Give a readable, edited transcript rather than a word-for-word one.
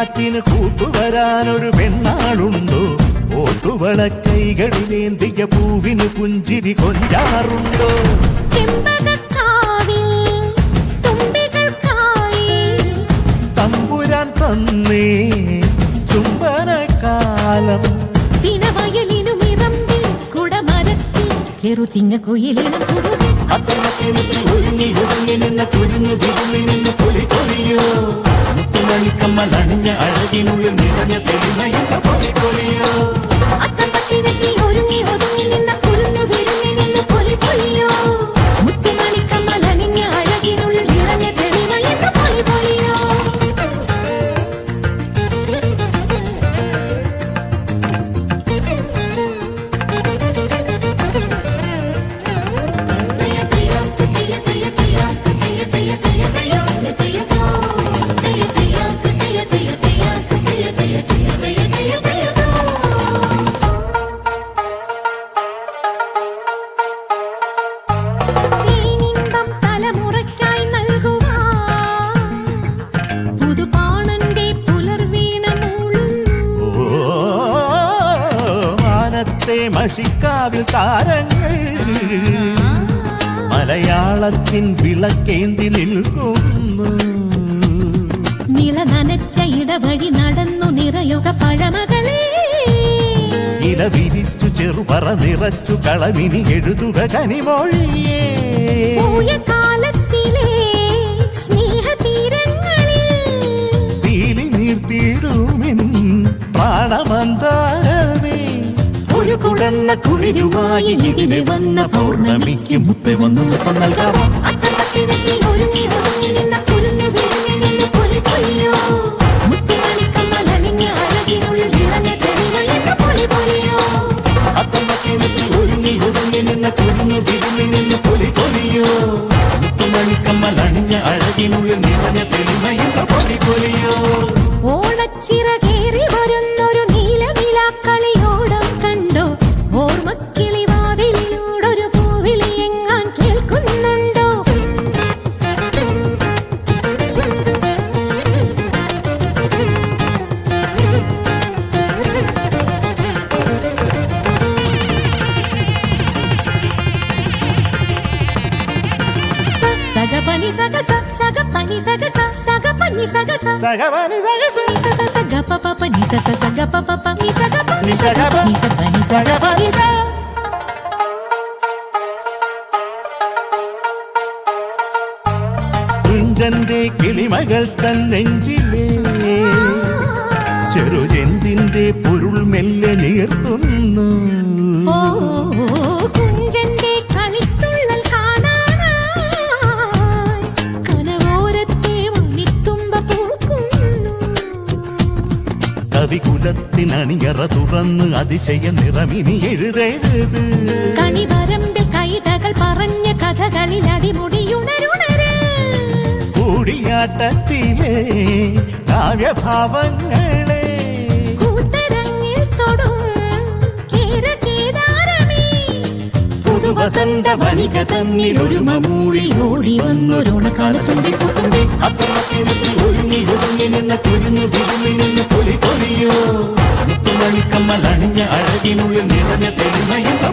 കാറ്റിന് കൂട്ടുവരാനൊരു പെണ്ണാളുണ്ടോ? ഓട്ടുവള കൈകളിലേന്തിയ പൂവിന് പുഞ്ചിരി കൊഞ്ചാറുണ്ടോ? തമ്പുരാൻ തന്നേ ചുംബനകാലം ചെറുചിങ്ങക്കുയിലിനും ഒരുങ്ങി ഒരുങ്ങി നിന്ന കുരുന്നു തിരുമ്മി നിന്ന് പൊലി പൊലിയോ മുത്തുമണിക്കമ്മലണിഞ്ഞ അഴകിനുള്ളിൽ നിറഞ്ഞ തെളിമയെന്ന പൊലി പൊലിയോ ഒരുങ്ങി ഒതുങ്ങി നിന്ന കുരുന്നു തിരുമ്മി നിന്ന് പൊലി പൊലിയോ മുത്തുമണിക്കമ്മലണിഞ്ഞ അഴകിനുള്ളിൽ നിറഞ്ഞ തെളിമയെന്ന പൊലി പൊലിയോ മഷിക്കാവിൽ താരങ്ങൾ മലയാളത്തിൻ വിളക്കേന്തി നിൽക്കുന്നു. നില നനച്ച ഇടവഴി നടന്നു നിറയുക പഴമകളെ ഇല വിരിച്ചു ചെറുപറ നിറച്ചു കളവിനി എഴുതുക കനിമൊഴിയേ കാലത്തിലെ സ്നേഹതീരങ്ങളിൽ തീലി നീർത്തിടുമെൻ പ്രാണമന്താരമേ ഒരു കുടന്ന കുളിരുമായി ഇതിനെ വന്ന പൗർണമിക്ക് മുത്തെ വന്നു നൽകാമോ? ഒരുങ്ങി ഒതുങ്ങി നിന്ന കുരുന്നു വിരിഞ്ഞു നിന്ന് പൊലി പൊലിയോ മുത്തുമണിക്കമ്മലണിഞ്ഞ അഴകിനുള്ളിൽ നിറഞ്ഞ തെളിമയെന്ന പൊലി പൊലിയോ ഒരുങ്ങി ഒതുങ്ങി നിന്ന കുരുന്നു വിരിഞ്ഞു നിന്ന് പൊലി പൊലിയോ മുത്തുമണിക്കമ്മലണിഞ്ഞ അഴകിനുള്ളിൽ നിറഞ്ഞ തെളിമയെന്ന പൊലി പൊലിയോ ഓണച്ചിറകേറി വരുന്നൊരു നീലനിലാക്കളിയോടം കണ്ടോ? ഓർമ്മക്കിളി വാതിലിലൂടൊരു പൂവിളി എങ്ങാൻ കേൾക്കുന്നുണ്ടോ? സഗപനി സഗസ സഗപനി സഗസ സഗപനി സഗസ സഗപനി സഗസ സഗപപനി സഗ സഗപപനി സഗപനി സഗപനി സഗപനി സഗ കുഞ്ചന്റെ കിളിമകൾ തൻ നെഞ്ചിലേ ചെറുചെന്തിന്റെ പൊരുൾ മെല്ലെ നീർത്തുന്നു. കുഞ്ചന്റെ കളിത്തുള്ളൽ കാണാനായി കനവോരത്തെ മണിത്തുമ്പ പൂക്കുന്നു. കവികുലത്തിനണിയറ തുറന്ന് അതിശയ നിറമിനി എഴുതെഴുത് കണിവരമ്പിൽ കൈതകൾ പറഞ്ഞ കഥകളിൽ അടിമുടിയുണരുണര് കൂടിയാട്ടത്തിലെ കാവ്യഭാവങ്ങളെ കൂത്തരങ്ങിൽ തൊടും കേരകേദാരമേ പുതുവസന്ത വനിക തന്നിൽ ഒരുമ മൂളി ഓടി വന്നൊരോണക്കാലത്തുണ്ടി പുത്തുണ്ടി ഒരുങ്ങി ഒതുങ്ങി നിന്ന കുരുന്നു വിരുങ്ങി നിന്ന് പൊലി പൊലിയോ മുത്തുമണിക്കമ്മലണിഞ്ഞ അഴകിനുള്ളിൽ നിറഞ്ഞ തെളിമയെന്ന